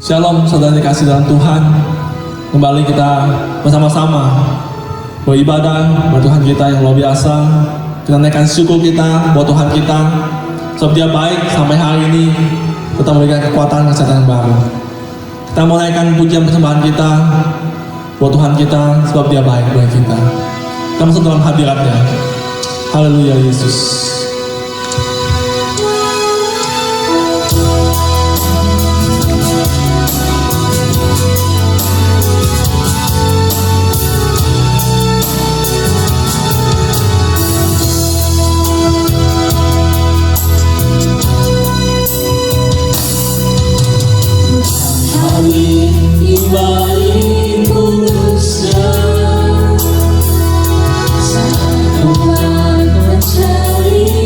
Shalom saudara dikasih dalam Tuhan. Kembali kita bersama-sama beribadah buat Tuhan kita yang luar biasa. Kita naikkan syukur kita buat Tuhan kita, sebab Dia baik sampai hari ini tetap memberikan kekuatan kesehatan yang baru. Kita mau naikkan pujian persembahan kita buat Tuhan kita, sebab Dia baik buat kita. Kita masuk dalam hadirat-Nya. Haleluya Yesus. Satu mencari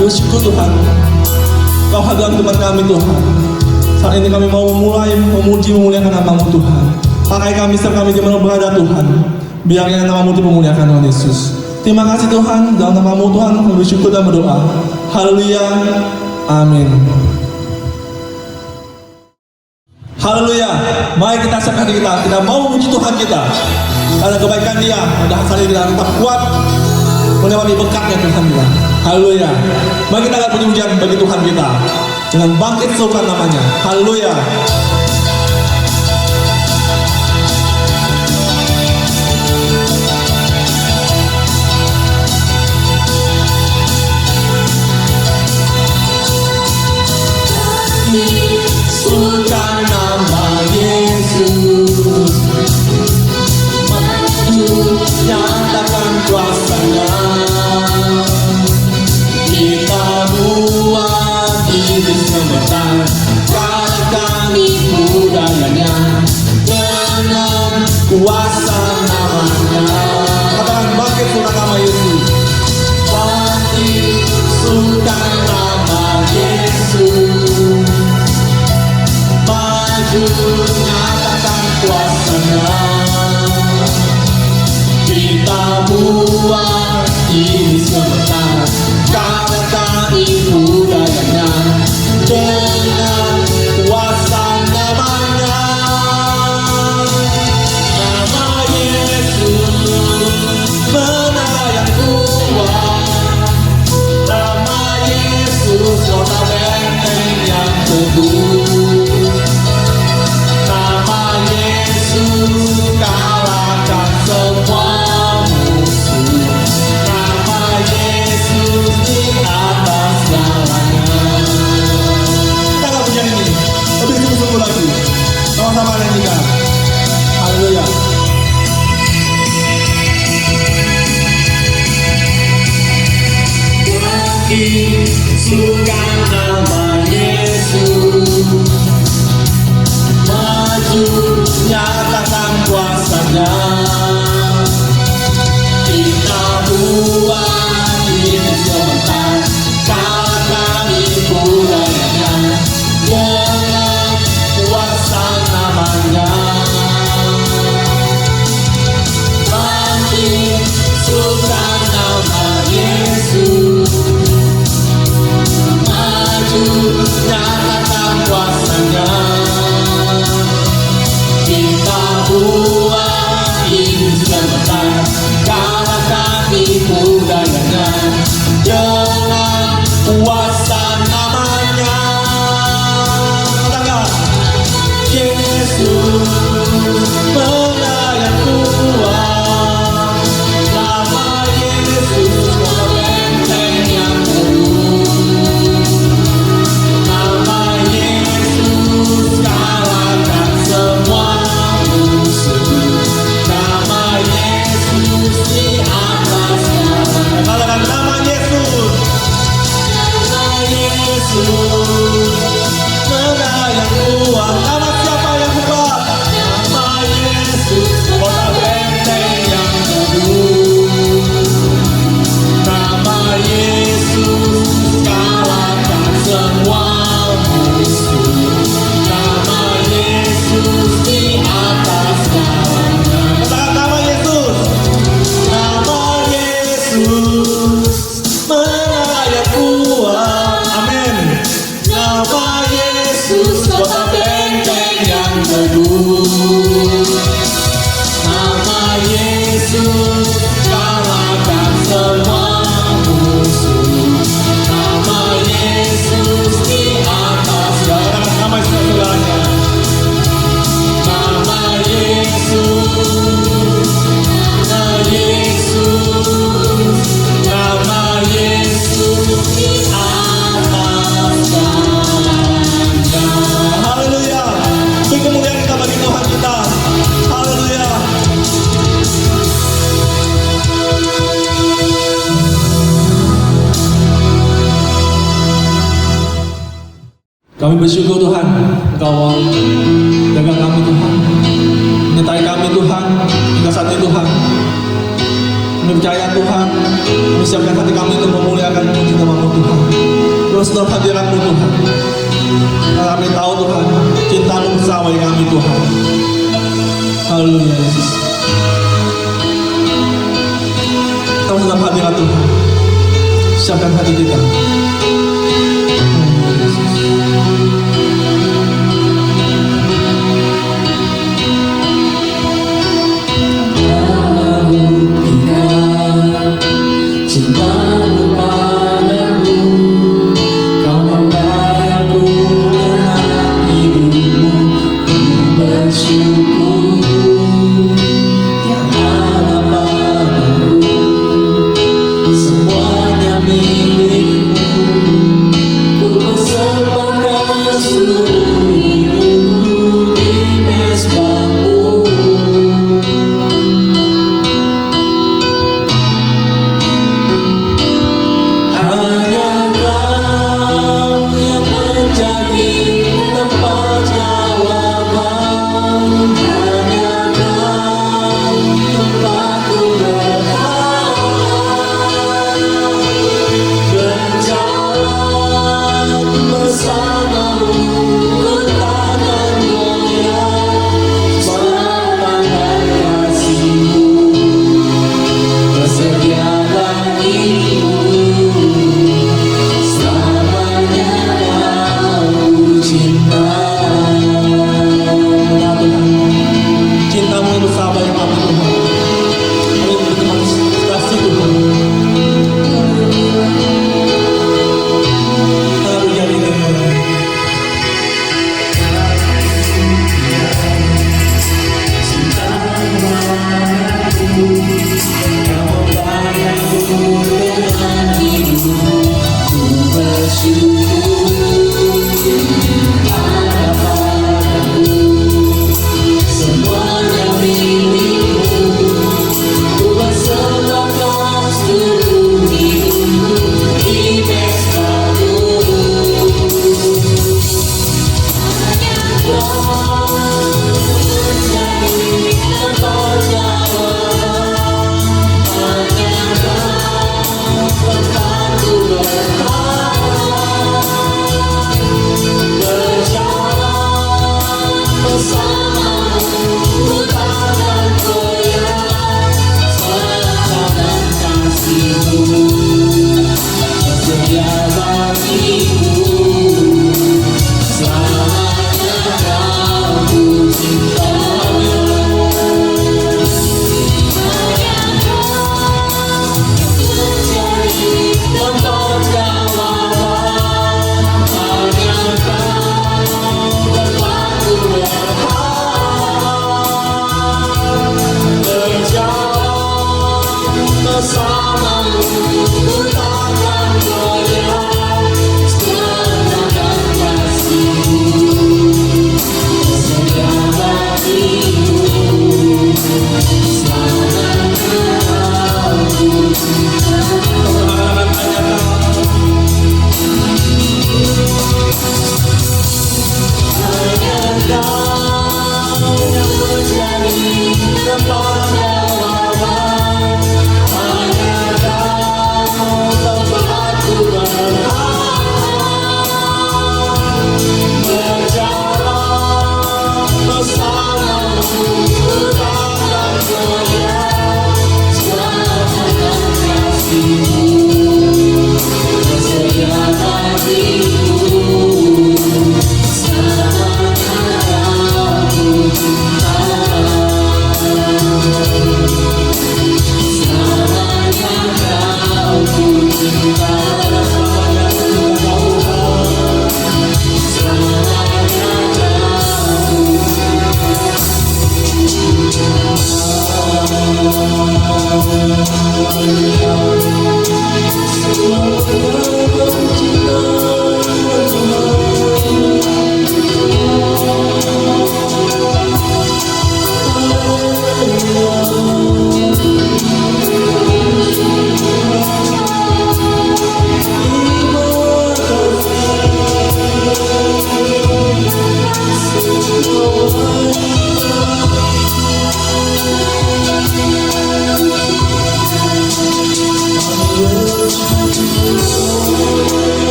Kami bersyukur Tuhan, Kau adalah Tuhan kami Tuhan. Saat ini kami mau memulai memuji memuliakan nama-Mu Tuhan. Pakai kami setiap kami di mana berada Tuhan. Biarlah nama-Mu dipermuliakan Tuhan Yesus. Terima kasih Tuhan, dalam nama-Mu Tuhan kami bersyukur dan berdoa. Haleluya, amin. Haleluya, mari kita siapkan diri kita mau memuji Tuhan kita. Karena kebaikan Dia, mudah saling kita tetap kuat menikmati berkatnya Tuhan kita. Haleluya, mari kita angkat puji-pujian bagi Tuhan kita dengan bangkit serukan namanya. Haleluya. Surkan nama Yesus, maju nyatakan kuasa-Nya. Kita buat iblis gemetar, kalahkan budayanya dengan kuasa namanya. Katakan bangkit surkan nama Yesus. Bangkit surkan nama Yesus, maju nyatakan kuasa-Nya. Kita buat iblis gemetar, kalahkan budayanya dengan kuasa namanya. Nama Yesus benar yang kuat, nama Yesus kota benteng yang teguh. Nama Yesus kalahkan semua musuh. Nama Yesus di atas segalanya. Kita akan pujian ini lebih sungguh-sungguh lagi. Sama-sama nyanyikan. Haleluya. Surkan nama Yesus, maju nyatakan kuasa-Nya. Kita buat iblis gemetar, kalahkan budayanya dengan kuasa namanya. Bangkit surkan nama Yesus, maju nyatakan kuasa-Nya. Kita buat iblis gemetar, kalahkan budayanya dengan kuasa namanya. Katakan Yesus benar yang kuat, nama Yesus kota benteng yang teguh. Nama Yesus kalahkan semua musuh. Nama Yesus di atas segalanya. katakan nama Yesus. Nama Yesus benar yang kuat. Nama siapa yang kuat? Nama Yesus kota benteng yang teguh. Nama Yesus kalahkan semua musuh. Nama Yesus di atas segalanya. Katakan nama Yesus. Nama Yesus benar yang kuat. Amin. Nama Yesus kota benteng yang teguh. Nama Yesus kalahkan semua musuh. Nama Yesus di atas Katakan nama Yesus segalanya. Nama Yesus, nama Yesus, nama Yesus di atas segalanya. Haleluya. Beri kemuliaan kita bagi Tuhan kita. Haleluya. Kami bersyukur Tuhan, Engkau jaga kami Tuhan, menyertai kami Tuhan, hingga saat ini Tuhan. Kami percaya Tuhan, kami siapkan hati kami untuk memuliakan puji nama-Mu Tuhan. terus dalam hadirat-Mu Tuhan. Karena kami tahu Tuhan, cinta-Mu bersama kami Tuhan. Haleluya Yesus. Kita masuk dalam hadirat Tuhan. Siapkan hati kita.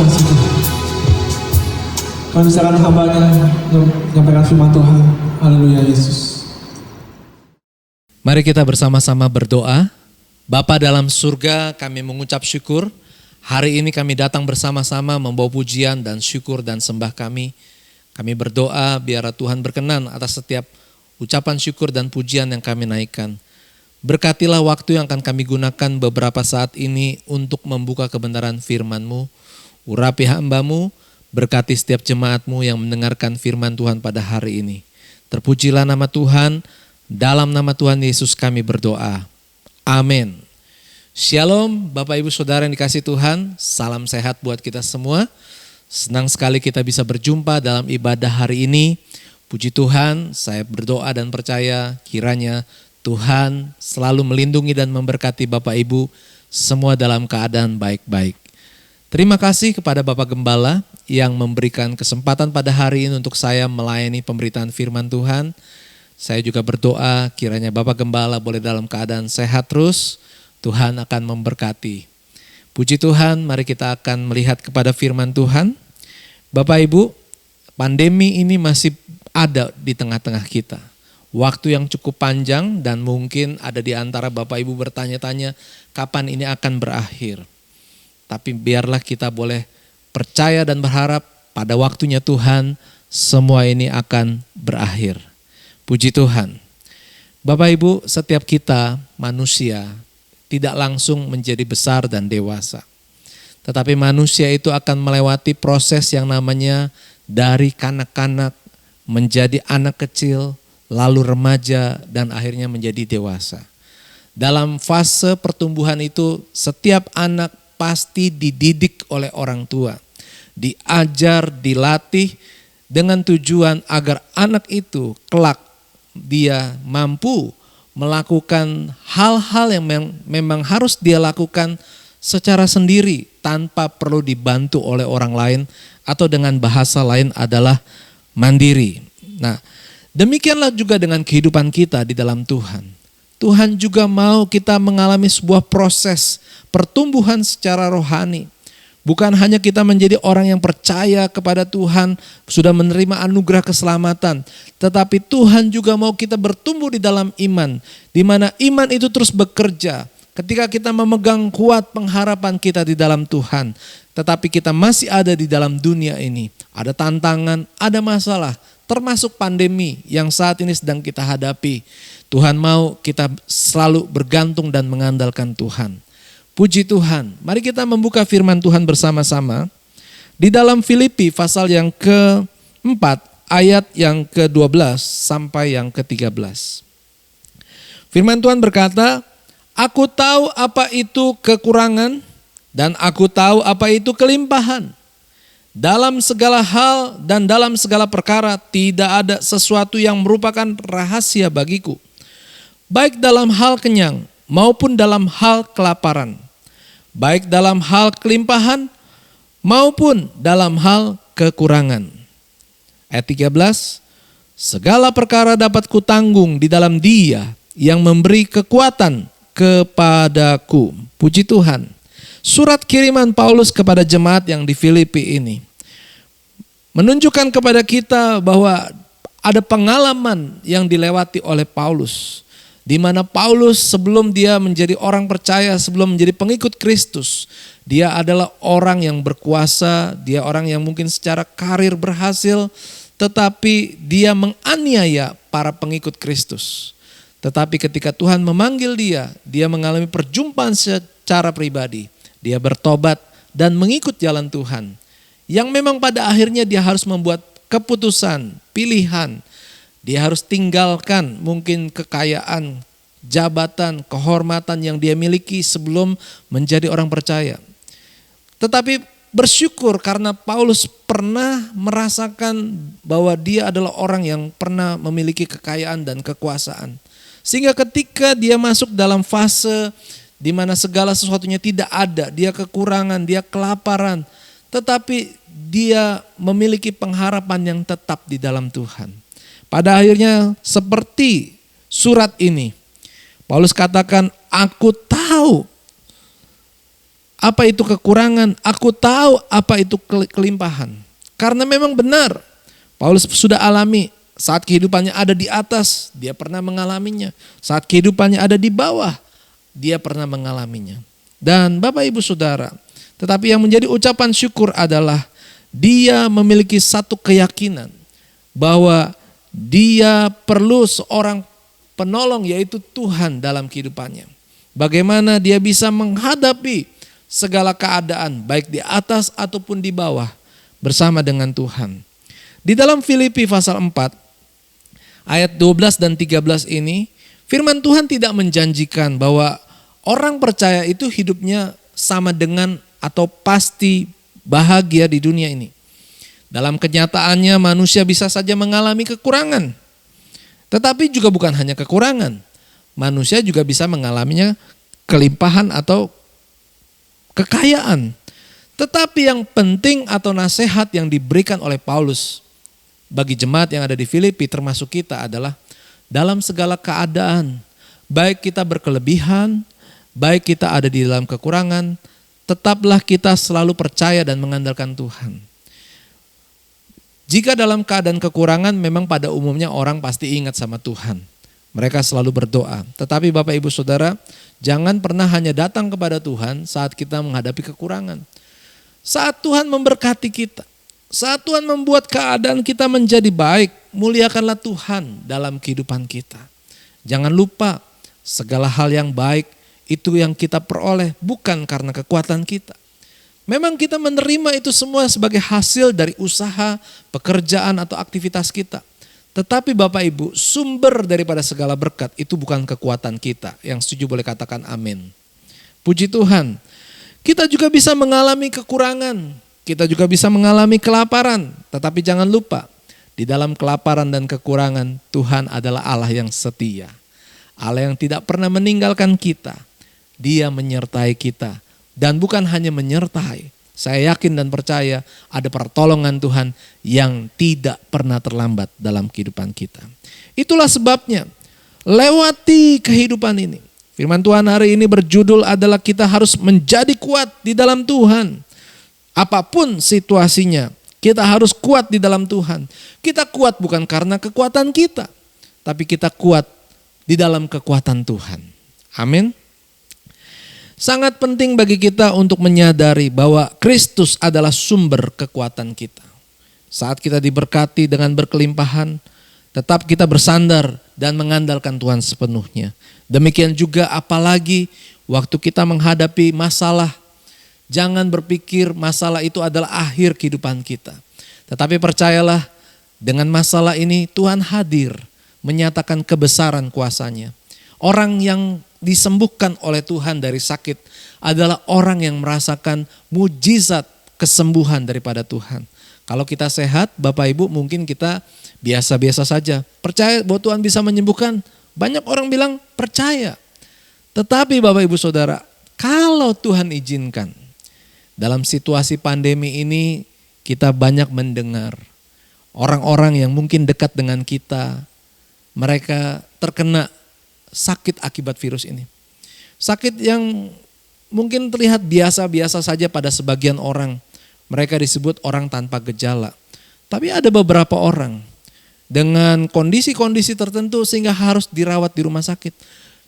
kasih Tuhan. Kami misalkan hambanya menyampaikan firman Tuhan. Haleluya Yesus. Mari kita bersama-sama berdoa. Bapa dalam surga, kami mengucap syukur. Hari ini kami datang bersama-sama membawa pujian dan syukur dan sembah kami. Kami berdoa biar Tuhan berkenan atas setiap ucapan syukur dan pujian yang kami naikkan. Berkatilah waktu yang akan kami gunakan beberapa saat ini untuk membuka kebenaran firman-Mu. Urapi hamba-Mu, berkati setiap jemaat-Mu yang mendengarkan firman Tuhan pada hari ini. Terpujilah nama Tuhan, dalam nama Tuhan Yesus kami berdoa. Amin. Shalom Bapak Ibu Saudara yang dikasihi Tuhan, salam sehat buat kita semua. Senang sekali kita bisa berjumpa dalam ibadah hari ini. Puji Tuhan, saya berdoa dan percaya kiranya Tuhan selalu melindungi dan memberkati Bapak Ibu semua dalam keadaan baik-baik. Terima kasih kepada Bapak Gembala yang memberikan kesempatan pada hari ini untuk saya melayani pemberitaan firman Tuhan. Saya juga berdoa kiranya Bapak Gembala boleh dalam keadaan sehat terus, Tuhan akan memberkati. Puji Tuhan, mari kita akan melihat kepada firman Tuhan. Bapak Ibu, pandemi ini masih ada di tengah-tengah kita. Waktu yang cukup panjang dan mungkin ada di antara Bapak Ibu bertanya-tanya kapan ini akan berakhir. Tapi biarlah kita boleh percaya dan berharap pada waktunya Tuhan semua ini akan berakhir. Puji Tuhan. Bapak Ibu, setiap kita manusia tidak langsung menjadi besar dan dewasa. Tetapi manusia itu akan melewati proses yang namanya dari kanak-kanak menjadi anak kecil, lalu remaja dan akhirnya menjadi dewasa. Dalam fase pertumbuhan itu setiap anak pasti dididik oleh orang tua. Diajar, dilatih dengan tujuan agar anak itu kelak dia mampu melakukan hal-hal yang memang harus dia lakukan secara sendiri tanpa perlu dibantu oleh orang lain atau dengan bahasa lain adalah mandiri. Nah, demikianlah juga dengan kehidupan kita di dalam Tuhan. Tuhan juga mau kita mengalami sebuah proses pertumbuhan secara rohani. Bukan hanya kita menjadi orang yang percaya kepada Tuhan, sudah menerima anugerah keselamatan. Tetapi Tuhan juga mau kita bertumbuh di dalam iman. Di mana iman itu terus bekerja. Ketika kita memegang kuat pengharapan kita di dalam Tuhan. Tetapi kita masih ada di dalam dunia ini. Ada tantangan, ada masalah. Termasuk pandemi yang saat ini sedang kita hadapi. Tuhan mau kita selalu bergantung dan mengandalkan Tuhan. Puji Tuhan. Mari kita membuka firman Tuhan bersama-sama. Di dalam Filipi pasal yang ke-4 ayat yang ke-12 sampai yang ke-13. Firman Tuhan berkata, aku tahu apa itu kekurangan dan aku tahu apa itu kelimpahan. Dalam segala hal dan dalam segala perkara tidak ada sesuatu yang merupakan rahasia bagiku. Baik dalam hal kenyang maupun dalam hal kelaparan. Baik dalam hal kelimpahan maupun dalam hal kekurangan. Ayat 13, segala perkara dapat kutanggung di dalam Dia yang memberi kekuatan kepadaku. Puji Tuhan. Surat kiriman Paulus kepada jemaat yang di Filipi ini menunjukkan kepada kita bahwa ada pengalaman yang dilewati oleh Paulus. Di mana Paulus sebelum dia menjadi orang percaya, sebelum menjadi pengikut Kristus, dia adalah orang yang berkuasa, dia orang yang mungkin secara karir berhasil, tetapi dia menganiaya para pengikut Kristus. Tetapi ketika Tuhan memanggil dia mengalami perjumpaan secara pribadi. Dia bertobat dan mengikut jalan Tuhan. Yang memang pada akhirnya dia harus membuat keputusan, pilihan. Dia harus tinggalkan mungkin kekayaan, jabatan, kehormatan yang dia miliki sebelum menjadi orang percaya. Tetapi bersyukur karena Paulus pernah merasakan bahwa dia adalah orang yang pernah memiliki kekayaan dan kekuasaan. Sehingga ketika dia masuk dalam fase di mana segala sesuatunya tidak ada, dia kekurangan, dia kelaparan, tetapi dia memiliki pengharapan yang tetap di dalam Tuhan. Pada akhirnya seperti surat ini, Paulus katakan, aku tahu apa itu kekurangan, aku tahu apa itu kelimpahan. Karena memang benar, Paulus sudah alami saat kehidupannya ada di atas, dia pernah mengalaminya. Saat kehidupannya ada di bawah, dia pernah mengalaminya. Dan Bapak Ibu Saudara, tetapi yang menjadi ucapan syukur adalah dia memiliki satu keyakinan bahwa dia perlu seorang penolong, yaitu Tuhan dalam kehidupannya. Bagaimana dia bisa menghadapi segala keadaan baik di atas ataupun di bawah bersama dengan Tuhan. Di dalam Filipi pasal 4 ayat 12 dan 13 ini, firman Tuhan tidak menjanjikan bahwa orang percaya itu hidupnya sama dengan atau pasti bahagia di dunia ini. Dalam kenyataannya manusia bisa saja mengalami kekurangan. Tetapi juga bukan hanya kekurangan. Manusia juga bisa mengalaminya kelimpahan atau kekayaan. Tetapi yang penting atau nasihat yang diberikan oleh Paulus bagi jemaat yang ada di Filipi termasuk kita adalah dalam segala keadaan, baik kita berkelebihan, baik kita ada di dalam kekurangan, tetaplah kita selalu percaya dan mengandalkan Tuhan. Jika dalam keadaan kekurangan memang pada umumnya orang pasti ingat sama Tuhan. Mereka selalu berdoa. Tetapi Bapak Ibu Saudara, jangan pernah hanya datang kepada Tuhan saat kita menghadapi kekurangan. Saat Tuhan memberkati kita, saat Tuhan membuat keadaan kita menjadi baik, muliakanlah Tuhan dalam kehidupan kita. Jangan lupa segala hal yang baik itu yang kita peroleh bukan karena kekuatan kita. Memang kita menerima itu semua sebagai hasil dari usaha, pekerjaan atau aktivitas kita. Tetapi Bapak Ibu, sumber daripada segala berkat itu bukan kekuatan kita. Yang setuju boleh katakan amin. Puji Tuhan. Kita juga bisa mengalami kekurangan. Kita juga bisa mengalami kelaparan. Tetapi jangan lupa, di dalam kelaparan dan kekurangan, Tuhan adalah Allah yang setia. Allah yang tidak pernah meninggalkan kita. Dia menyertai kita. Dan bukan hanya menyertai, saya yakin dan percaya ada pertolongan Tuhan yang tidak pernah terlambat dalam kehidupan kita. Itulah sebabnya lewati kehidupan ini. Firman Tuhan hari ini berjudul adalah kita harus menjadi kuat di dalam Tuhan. Apapun situasinya, kita harus kuat di dalam Tuhan. Kita kuat bukan karena kekuatan kita, tapi kita kuat di dalam kekuatan Tuhan. Amin. Sangat penting bagi kita untuk menyadari bahwa Kristus adalah sumber kekuatan kita. Saat kita diberkati dengan berkelimpahan, tetap kita bersandar dan mengandalkan Tuhan sepenuhnya. Demikian juga apalagi waktu kita menghadapi masalah, jangan berpikir masalah itu adalah akhir kehidupan kita. Tetapi percayalah, dengan masalah ini Tuhan hadir menyatakan kebesaran kuasa-Nya. Orang yang disembuhkan oleh Tuhan dari sakit adalah orang yang merasakan mujizat kesembuhan daripada Tuhan. Kalau kita sehat, Bapak Ibu, mungkin kita biasa-biasa saja. Percaya bahwa Tuhan bisa menyembuhkan? Banyak orang bilang percaya. Tetapi Bapak Ibu Saudara, kalau Tuhan izinkan, dalam situasi pandemi ini kita banyak mendengar orang-orang yang mungkin dekat dengan kita, mereka terkena sakit akibat virus ini. Sakit yang mungkin terlihat biasa-biasa saja pada sebagian orang. Mereka disebut orang tanpa gejala. Tapi ada beberapa orang dengan kondisi-kondisi tertentu sehingga harus dirawat di rumah sakit.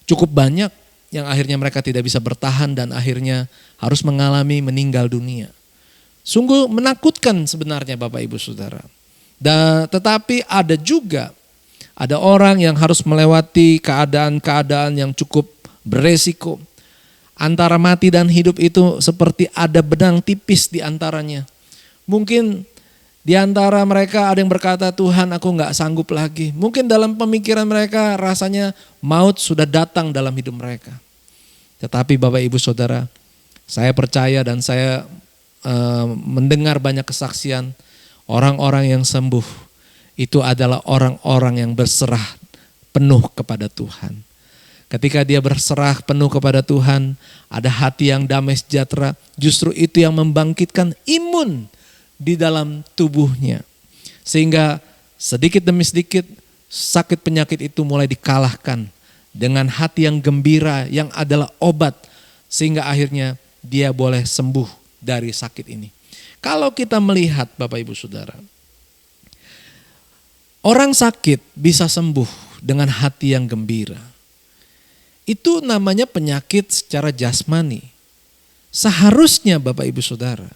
Cukup banyak yang akhirnya mereka tidak bisa bertahan dan akhirnya harus mengalami meninggal dunia. Sungguh menakutkan sebenarnya Bapak Ibu Saudara. Tetapi ada orang yang harus melewati keadaan-keadaan yang cukup beresiko. Antara mati dan hidup itu seperti ada benang tipis di antaranya. Mungkin di antara mereka ada yang berkata, Tuhan aku gak sanggup lagi. Mungkin dalam pemikiran mereka rasanya maut sudah datang dalam hidup mereka. Tetapi Bapak Ibu Saudara, saya percaya dan saya mendengar banyak kesaksian orang-orang yang sembuh. Itu adalah orang-orang yang berserah penuh kepada Tuhan. Ketika dia berserah penuh kepada Tuhan, ada hati yang damai sejahtera, justru itu yang membangkitkan imun di dalam tubuhnya. Sehingga sedikit demi sedikit sakit penyakit itu mulai dikalahkan dengan hati yang gembira yang adalah obat. Sehingga akhirnya dia boleh sembuh dari sakit ini. Kalau kita melihat Bapak Ibu Saudara, orang sakit bisa sembuh dengan hati yang gembira. Itu namanya penyakit secara jasmani. Seharusnya Bapak Ibu Saudara,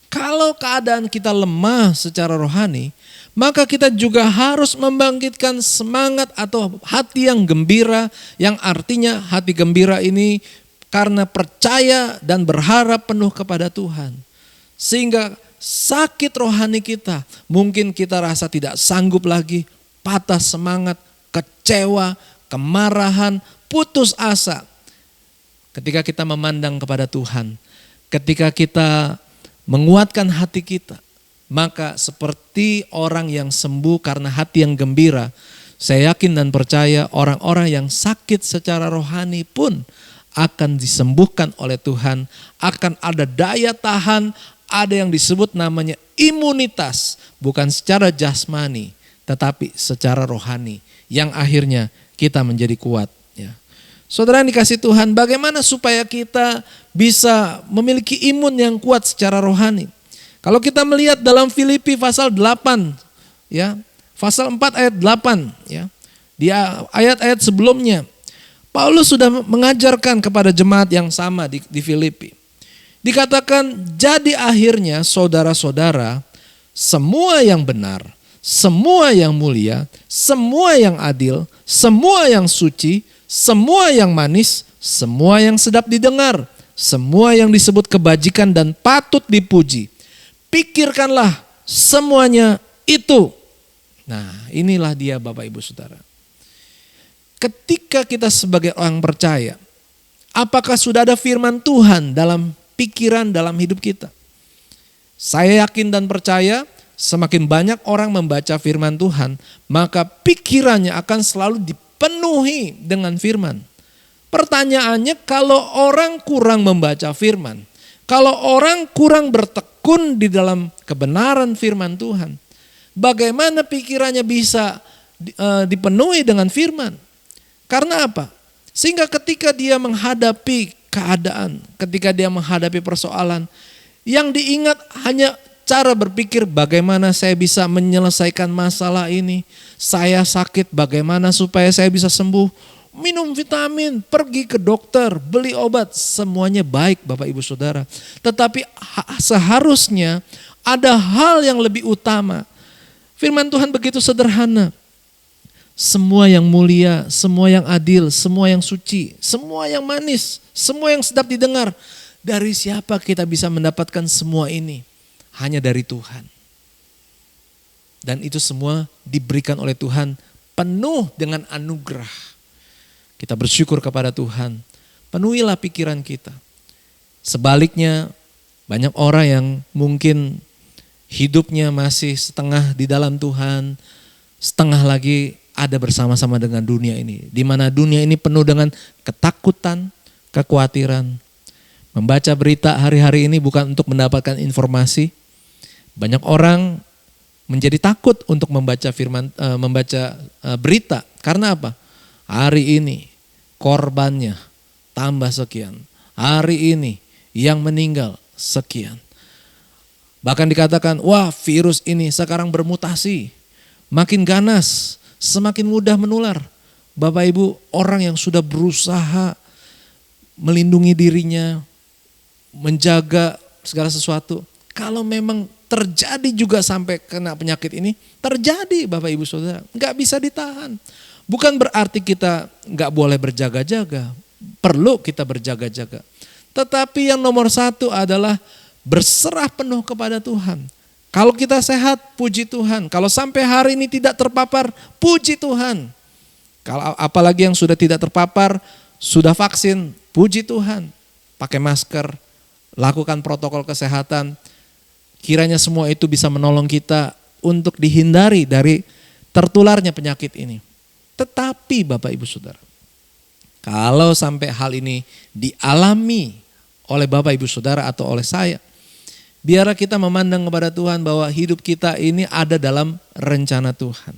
kalau keadaan kita lemah secara rohani, maka kita juga harus membangkitkan semangat atau hati yang gembira, yang artinya hati gembira ini karena percaya dan berharap penuh kepada Tuhan. Sehingga sakit rohani kita, mungkin kita rasa tidak sanggup lagi, patah semangat, kecewa, kemarahan, putus asa. Ketika kita memandang kepada Tuhan, ketika kita menguatkan hati kita, maka seperti orang yang sembuh karena hati yang gembira, saya yakin dan percaya orang-orang yang sakit secara rohani pun akan disembuhkan oleh Tuhan, akan ada daya tahan, ada yang disebut namanya imunitas, bukan secara jasmani, tetapi secara rohani, yang akhirnya kita menjadi kuat. Ya. Saudara yang dikasih Tuhan, bagaimana supaya kita bisa memiliki imun yang kuat secara rohani? Kalau kita melihat dalam Filipi pasal 8, ya, pasal 4 ayat 8, ya, di ayat-ayat sebelumnya, Paulus sudah mengajarkan kepada jemaat yang sama di Filipi. Dikatakan, jadi akhirnya saudara-saudara, semua yang benar, semua yang mulia, semua yang adil, semua yang suci, semua yang manis, semua yang sedap didengar, semua yang disebut kebajikan dan patut dipuji, pikirkanlah semuanya itu. Nah, inilah dia Bapak Ibu Saudara. Ketika kita sebagai orang percaya, apakah sudah ada firman Tuhan dalam pikiran, dalam hidup kita? Saya yakin dan percaya semakin banyak orang membaca firman Tuhan, maka pikirannya akan selalu dipenuhi dengan firman. Pertanyaannya, kalau orang kurang membaca firman, kalau orang kurang bertekun di dalam kebenaran firman Tuhan, bagaimana pikirannya bisa dipenuhi dengan firman? Karena apa? Sehingga ketika dia menghadapi keadaan, ketika dia menghadapi persoalan, yang diingat hanya cara berpikir bagaimana saya bisa menyelesaikan masalah ini. Saya sakit, bagaimana supaya saya bisa sembuh. Minum vitamin, pergi ke dokter, beli obat, semuanya baik Bapak Ibu Saudara. Tetapi seharusnya ada hal yang lebih utama. Firman Tuhan begitu sederhana. Semua yang mulia, semua yang adil, semua yang suci, semua yang manis, semua yang sedap didengar. Dari siapa kita bisa mendapatkan semua ini? Hanya dari Tuhan. Dan itu semua diberikan oleh Tuhan penuh dengan anugerah. Kita bersyukur kepada Tuhan. Penuhilah pikiran kita. Sebaliknya banyak orang yang mungkin hidupnya masih setengah di dalam Tuhan, setengah lagi ada bersama-sama dengan dunia ini. Di mana dunia ini penuh dengan ketakutan, kekhawatiran. Membaca berita hari-hari ini bukan untuk mendapatkan informasi. Banyak orang menjadi takut untuk membaca berita. Karena apa? Hari ini korbannya tambah sekian. Hari ini yang meninggal sekian. Bahkan dikatakan, wah virus ini sekarang bermutasi. Makin ganas, semakin mudah menular. Bapak Ibu, orang yang sudah berusaha melindungi dirinya, menjaga segala sesuatu. Kalau memang terjadi juga sampai kena penyakit ini, terjadi Bapak Ibu Saudara. Gak bisa ditahan. Bukan berarti kita gak boleh berjaga-jaga. Perlu kita berjaga-jaga. Tetapi yang nomor satu adalah berserah penuh kepada Tuhan. Kalau kita sehat, puji Tuhan. Kalau sampai hari ini tidak terpapar, puji Tuhan. Kalau apalagi yang sudah tidak terpapar, sudah vaksin, puji Tuhan. Pakai masker, lakukan protokol kesehatan. Kiranya semua itu bisa menolong kita untuk dihindari dari tertularnya penyakit ini. Tetapi Bapak Ibu Saudara, kalau sampai hal ini dialami oleh Bapak Ibu Saudara atau oleh saya, biarlah kita memandang kepada Tuhan bahwa hidup kita ini ada dalam rencana Tuhan.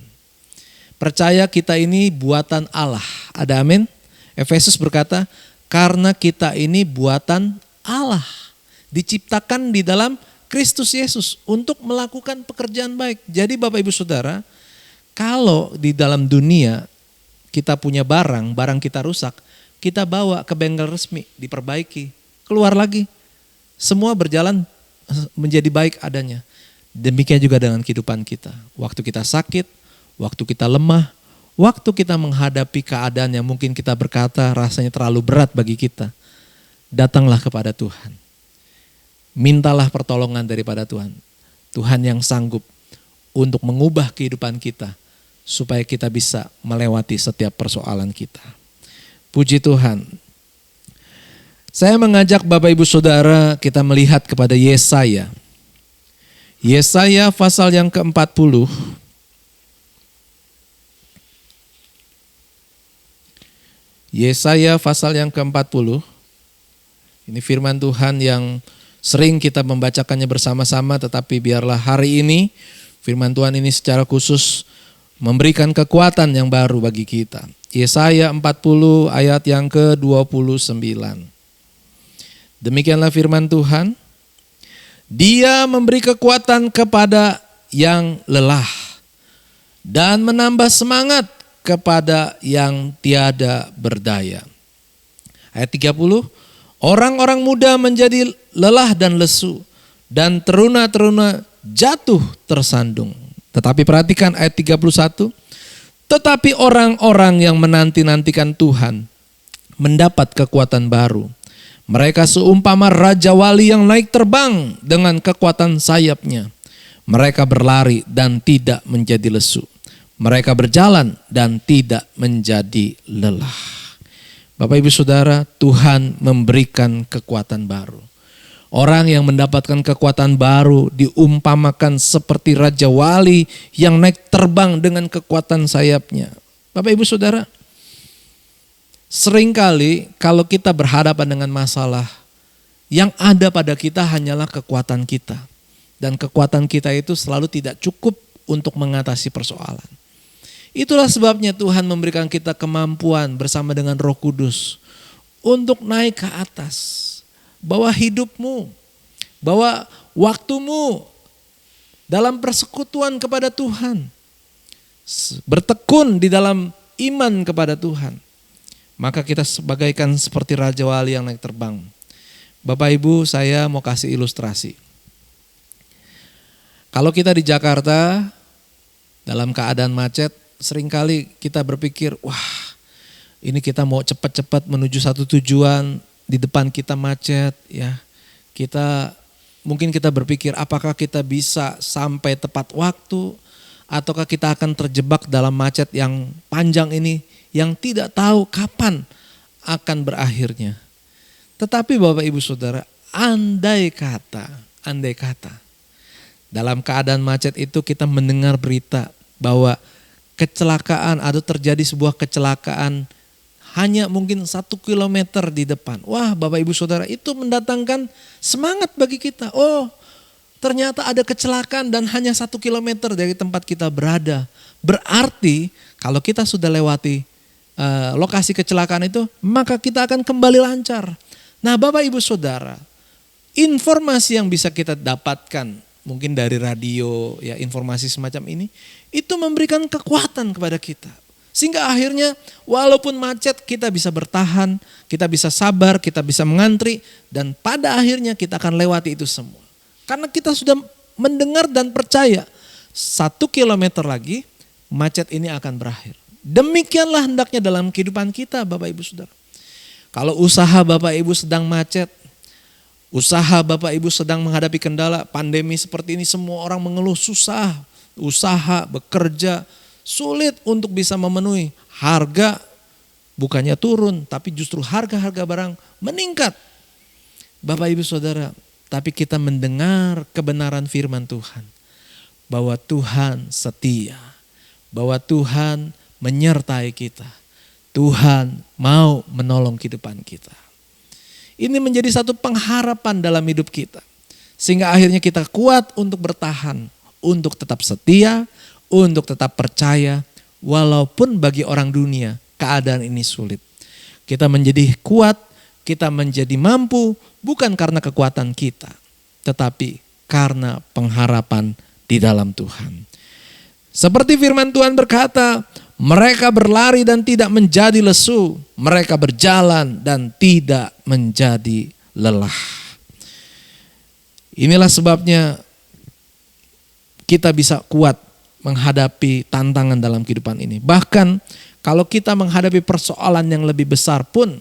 Percaya kita ini buatan Allah. Ada amin? Efesus berkata, karena kita ini buatan Allah. Diciptakan di dalam Kristus Yesus untuk melakukan pekerjaan baik. Jadi Bapak Ibu Saudara, kalau di dalam dunia kita punya barang kita rusak, kita bawa ke bengkel resmi, diperbaiki, keluar lagi. Semua berjalan menjadi baik adanya. Demikian juga dengan kehidupan kita. Waktu kita sakit, waktu kita lemah, waktu kita menghadapi keadaan yang mungkin kita berkata rasanya terlalu berat bagi kita, datanglah kepada Tuhan. Mintalah pertolongan daripada Tuhan. Tuhan yang sanggup untuk mengubah kehidupan kita supaya kita bisa melewati setiap persoalan kita. Puji Tuhan. Saya mengajak Bapak Ibu Saudara kita melihat kepada Yesaya. Yesaya pasal yang ke-40. Yesaya pasal yang ke-40. Ini firman Tuhan yang sering kita membacakannya bersama-sama, tetapi biarlah hari ini firman Tuhan ini secara khusus memberikan kekuatan yang baru bagi kita. Yesaya 40 ayat yang ke-29. Demikianlah firman Tuhan. Dia memberi kekuatan kepada yang lelah dan menambah semangat kepada yang tiada berdaya. Ayat 30. Orang-orang muda menjadi lelah dan lesu, dan teruna-teruna jatuh tersandung. Tetapi perhatikan ayat 31. Tetapi orang-orang yang menanti-nantikan Tuhan mendapat kekuatan baru. Mereka seumpama raja wali yang naik terbang dengan kekuatan sayapnya. Mereka berlari dan tidak menjadi lesu. Mereka berjalan dan tidak menjadi lelah. Bapak Ibu Saudara, Tuhan memberikan kekuatan baru. Orang yang mendapatkan kekuatan baru diumpamakan seperti raja wali yang naik terbang dengan kekuatan sayapnya. Bapak Ibu Saudara, seringkali kalau kita berhadapan dengan masalah, yang ada pada kita hanyalah kekuatan kita. Dan kekuatan kita itu selalu tidak cukup untuk mengatasi persoalan. Itulah sebabnya Tuhan memberikan kita kemampuan bersama dengan Roh Kudus untuk naik ke atas. Bawa hidupmu, bawa waktumu dalam persekutuan kepada Tuhan. Bertekun di dalam iman kepada Tuhan. Maka kita sebagaikan seperti raja wali yang naik terbang. Bapak Ibu, saya mau kasih ilustrasi. Kalau kita di Jakarta dalam keadaan macet, seringkali kita berpikir, wah ini kita mau cepat-cepat menuju satu tujuan, di depan kita macet, ya. Mungkin kita berpikir apakah kita bisa sampai tepat waktu, ataukah kita akan terjebak dalam macet yang panjang ini, yang tidak tahu kapan akan berakhirnya. Tetapi Bapak Ibu Saudara, andai kata, dalam keadaan macet itu kita mendengar berita bahwa kecelakaan atau terjadi sebuah kecelakaan hanya mungkin 1 kilometer di depan. Wah Bapak Ibu Saudara, itu mendatangkan semangat bagi kita. Oh ternyata ada kecelakaan dan hanya 1 kilometer dari tempat kita berada. Berarti kalau kita sudah lewati lokasi kecelakaan itu, maka kita akan kembali lancar. Nah Bapak Ibu Saudara, informasi yang bisa kita dapatkan mungkin dari radio, ya informasi semacam ini, itu memberikan kekuatan kepada kita. Sehingga akhirnya walaupun macet kita bisa bertahan, kita bisa sabar, kita bisa mengantri, dan pada akhirnya kita akan lewati itu semua. Karena kita sudah mendengar dan percaya 1 kilometer lagi macet ini akan berakhir. Demikianlah hendaknya dalam kehidupan kita Bapak Ibu Saudara. Kalau usaha Bapak Ibu sedang macet, usaha Bapak Ibu sedang menghadapi kendala pandemi seperti ini, semua orang mengeluh susah, usaha, bekerja, sulit untuk bisa memenuhi. Harga bukannya turun, tapi justru harga-harga barang meningkat. Bapak Ibu Saudara, tapi kita mendengar kebenaran firman Tuhan. Bahwa Tuhan setia, bahwa Tuhan menyertai kita. Tuhan mau menolong kehidupan kita. Ini menjadi satu pengharapan dalam hidup kita. Sehingga akhirnya kita kuat untuk bertahan, untuk tetap setia, untuk tetap percaya. Walaupun bagi orang dunia keadaan ini sulit. Kita menjadi kuat, kita menjadi mampu bukan karena kekuatan kita, tetapi karena pengharapan di dalam Tuhan. Seperti firman Tuhan berkata, mereka berlari dan tidak menjadi lesu, mereka berjalan dan tidak menjadi lelah. Inilah sebabnya kita bisa kuat menghadapi tantangan dalam kehidupan ini. Bahkan kalau kita menghadapi persoalan yang lebih besar pun,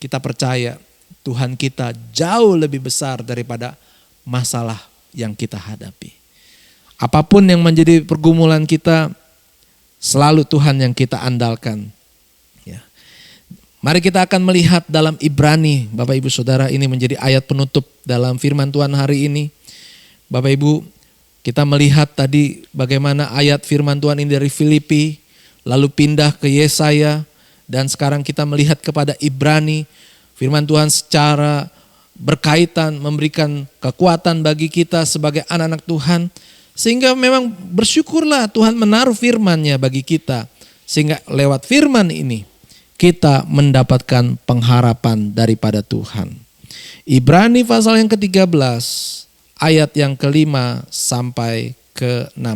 kita percaya Tuhan kita jauh lebih besar daripada masalah yang kita hadapi. Apapun yang menjadi pergumulan kita, selalu Tuhan yang kita andalkan. Ya. Mari kita akan melihat dalam Ibrani, Bapak Ibu Saudara, ini menjadi ayat penutup dalam firman Tuhan hari ini. Bapak Ibu, kita melihat tadi bagaimana ayat firman Tuhan ini dari Filipi, lalu pindah ke Yesaya, dan sekarang kita melihat kepada Ibrani. Firman Tuhan secara berkaitan memberikan kekuatan bagi kita sebagai anak-anak Tuhan. Sehingga memang bersyukurlah Tuhan menaruh firman-Nya bagi kita. Sehingga lewat firman ini kita mendapatkan pengharapan daripada Tuhan. Ibrani pasal yang ke-13 ayat yang ke-5 sampai ke-6.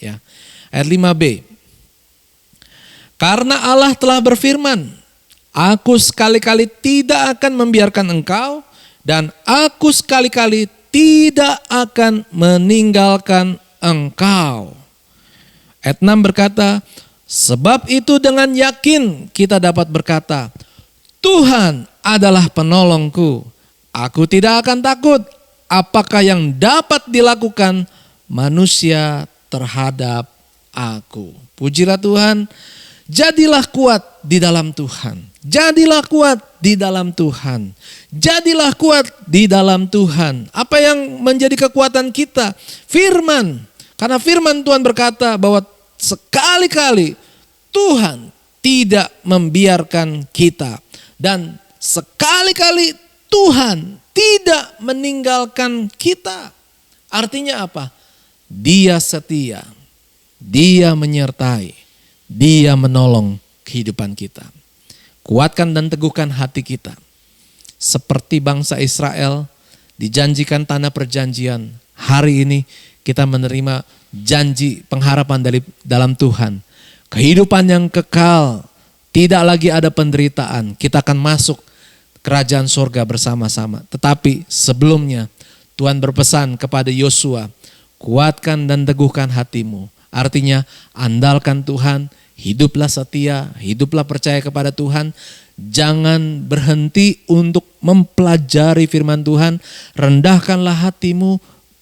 Ya. Ayat 5b. Karena Allah telah berfirman, aku sekali-kali tidak akan membiarkan engkau dan aku sekali-kali tidak akan meninggalkan engkau. Ayat 6 berkata, sebab itu dengan yakin kita dapat berkata, Tuhan adalah penolongku, aku tidak akan takut. Apakah yang dapat dilakukan manusia terhadap aku? Pujilah Tuhan, jadilah kuat di dalam Tuhan. Jadilah kuat di dalam Tuhan. Jadilah kuat di dalam Tuhan. Apa yang menjadi kekuatan kita? Firman. Karena firman Tuhan berkata bahwa sekali-kali Tuhan tidak membiarkan kita. Dan sekali-kali Tuhan tidak meninggalkan kita. Artinya apa? Dia setia. Dia menyertai. Dia menolong kehidupan kita. Kuatkan dan teguhkan hati kita. Seperti bangsa Israel dijanjikan tanah perjanjian. Hari ini kita menerima janji pengharapan dari dalam Tuhan. Kehidupan yang kekal, tidak lagi ada penderitaan. Kita akan masuk kerajaan surga bersama-sama. Tetapi sebelumnya Tuhan berpesan kepada Yosua, kuatkan dan teguhkan hatimu. Artinya andalkan Tuhan, hiduplah setia, hiduplah percaya kepada Tuhan. Jangan berhenti untuk mempelajari firman Tuhan. Rendahkanlah hatimu,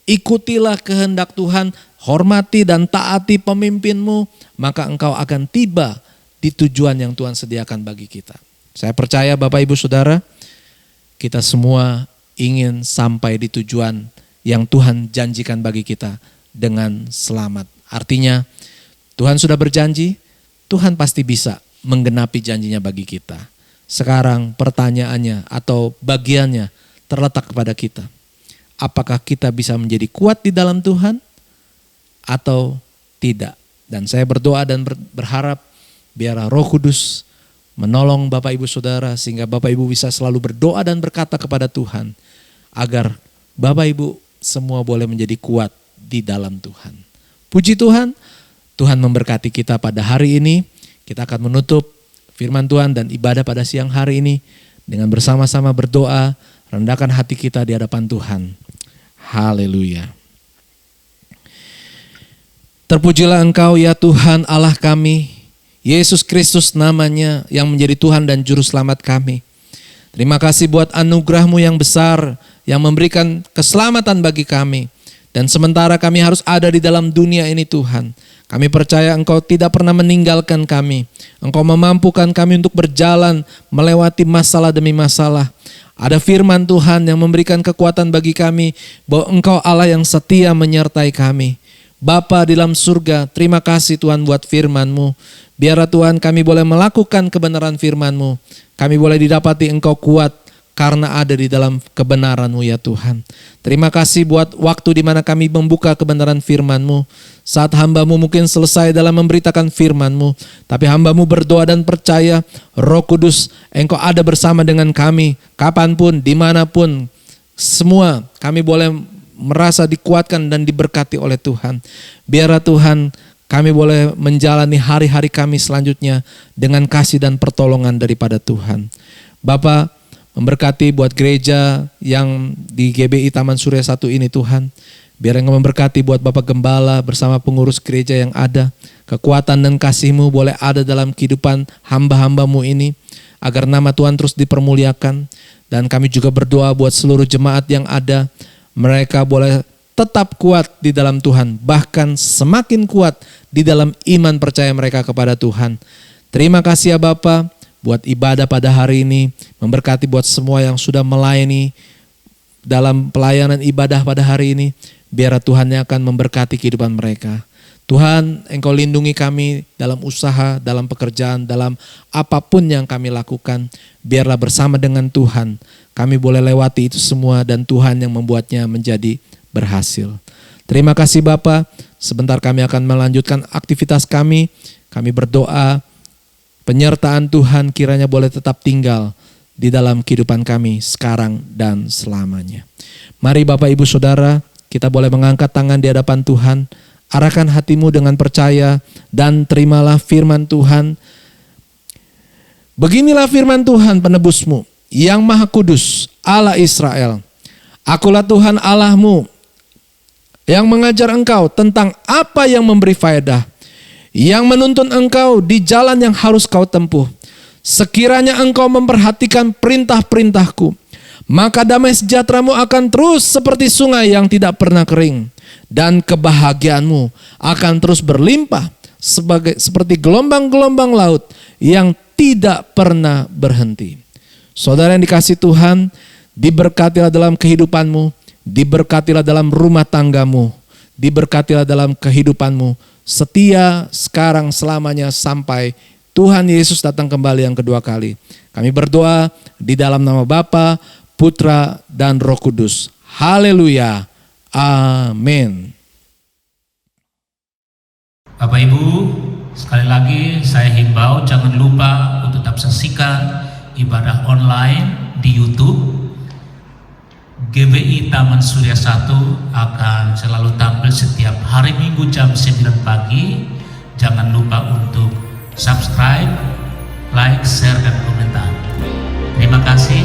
ikutilah kehendak Tuhan, hormati dan taati pemimpinmu. Maka engkau akan tiba di tujuan yang Tuhan sediakan bagi kita. Saya percaya Bapak Ibu Saudara, kita semua ingin sampai di tujuan yang Tuhan janjikan bagi kita dengan selamat. Artinya Tuhan sudah berjanji, Tuhan pasti bisa menggenapi janjinya bagi kita. Sekarang pertanyaannya atau bagiannya terletak kepada kita. Apakah kita bisa menjadi kuat di dalam Tuhan atau tidak? Dan saya berdoa dan berharap biarlah Roh Kudus menolong Bapak Ibu Saudara sehingga Bapak Ibu bisa selalu berdoa dan berkata kepada Tuhan agar Bapak Ibu semua boleh menjadi kuat di dalam Tuhan. Puji Tuhan, Tuhan memberkati kita pada hari ini. Kita akan menutup firman Tuhan dan ibadah pada siang hari ini dengan bersama-sama berdoa, rendahkan hati kita di hadapan Tuhan. Haleluya. Terpujilah Engkau ya Tuhan Allah kami, Yesus Kristus namanya yang menjadi Tuhan dan Juru Selamat kami. Terima kasih buat anugerah-Mu yang besar yang memberikan keselamatan bagi kami. Dan sementara kami harus ada di dalam dunia ini Tuhan, kami percaya Engkau tidak pernah meninggalkan kami. Engkau memampukan kami untuk berjalan melewati masalah demi masalah. Ada firman Tuhan yang memberikan kekuatan bagi kami bahwa Engkau Allah yang setia menyertai kami. Bapa di dalam surga, terima kasih Tuhan buat firman-Mu. Biarlah Tuhan kami boleh melakukan kebenaran firman-Mu. Kami boleh didapati Engkau kuat, karena ada di dalam kebenaran-Mu ya Tuhan. Terima kasih buat waktu di mana kami membuka kebenaran firman-Mu. Saat hamba-Mu mungkin selesai dalam memberitakan firman-Mu, tapi hamba-Mu berdoa dan percaya Roh Kudus Engkau ada bersama dengan kami, kapanpun, dimanapun. Semua kami boleh merasa dikuatkan dan diberkati oleh Tuhan. Biarlah Tuhan kami boleh menjalani hari-hari kami selanjutnya dengan kasih dan pertolongan daripada Tuhan. Bapa, memberkati buat gereja yang di GBI Taman Surya 1 ini Tuhan. Biar Engkau memberkati buat Bapak Gembala bersama pengurus gereja yang ada. Kekuatan dan kasih-Mu boleh ada dalam kehidupan hamba-hamba-Mu ini. Agar nama Tuhan terus dipermuliakan. Dan kami juga berdoa buat seluruh jemaat yang ada. Mereka boleh tetap kuat di dalam Tuhan. Bahkan semakin kuat di dalam iman percaya mereka kepada Tuhan. Terima kasih ya Bapa buat ibadah pada hari ini. Memberkati buat semua yang sudah melayani dalam pelayanan ibadah pada hari ini. Biar Tuhan yang akan memberkati kehidupan mereka. Tuhan, Engkau lindungi kami dalam usaha, dalam pekerjaan, dalam apapun yang kami lakukan. Biarlah bersama dengan Tuhan kami boleh lewati itu semua dan Tuhan yang membuatnya menjadi berhasil. Terima kasih Bapa. Sebentar kami akan melanjutkan aktivitas kami. Kami berdoa penyertaan Tuhan kiranya boleh tetap tinggal di dalam kehidupan kami sekarang dan selamanya. Mari Bapak Ibu Saudara, kita boleh mengangkat tangan di hadapan Tuhan. Arahkan hatimu dengan percaya dan terimalah firman Tuhan. Beginilah firman Tuhan penebusmu, yang Maha Kudus, Allah Israel. Akulah Tuhan Allahmu, yang mengajar engkau tentang apa yang memberi faedah, yang menuntun engkau di jalan yang harus kau tempuh. Sekiranya engkau memperhatikan perintah-perintahku, maka damai sejahteramu akan terus seperti sungai yang tidak pernah kering. Dan kebahagiaanmu akan terus berlimpah seperti gelombang-gelombang laut yang tidak pernah berhenti. Saudara yang dikasihi Tuhan, diberkatilah dalam kehidupanmu, diberkatilah dalam rumah tanggamu, diberkatilah dalam kehidupanmu, setia sekarang selamanya sampai Tuhan Yesus datang kembali yang kedua kali. Kami berdoa di dalam nama Bapa, Putra, dan Roh Kudus. Haleluya. Amin. Bapak Ibu, sekali lagi saya himbau jangan lupa untuk tetap saksikan ibadah online di YouTube. GBI Taman Surya 1 akan selalu tampil setiap hari Minggu jam 9 pagi. Jangan lupa untuk subscribe, like, share, dan komentar. Terima kasih.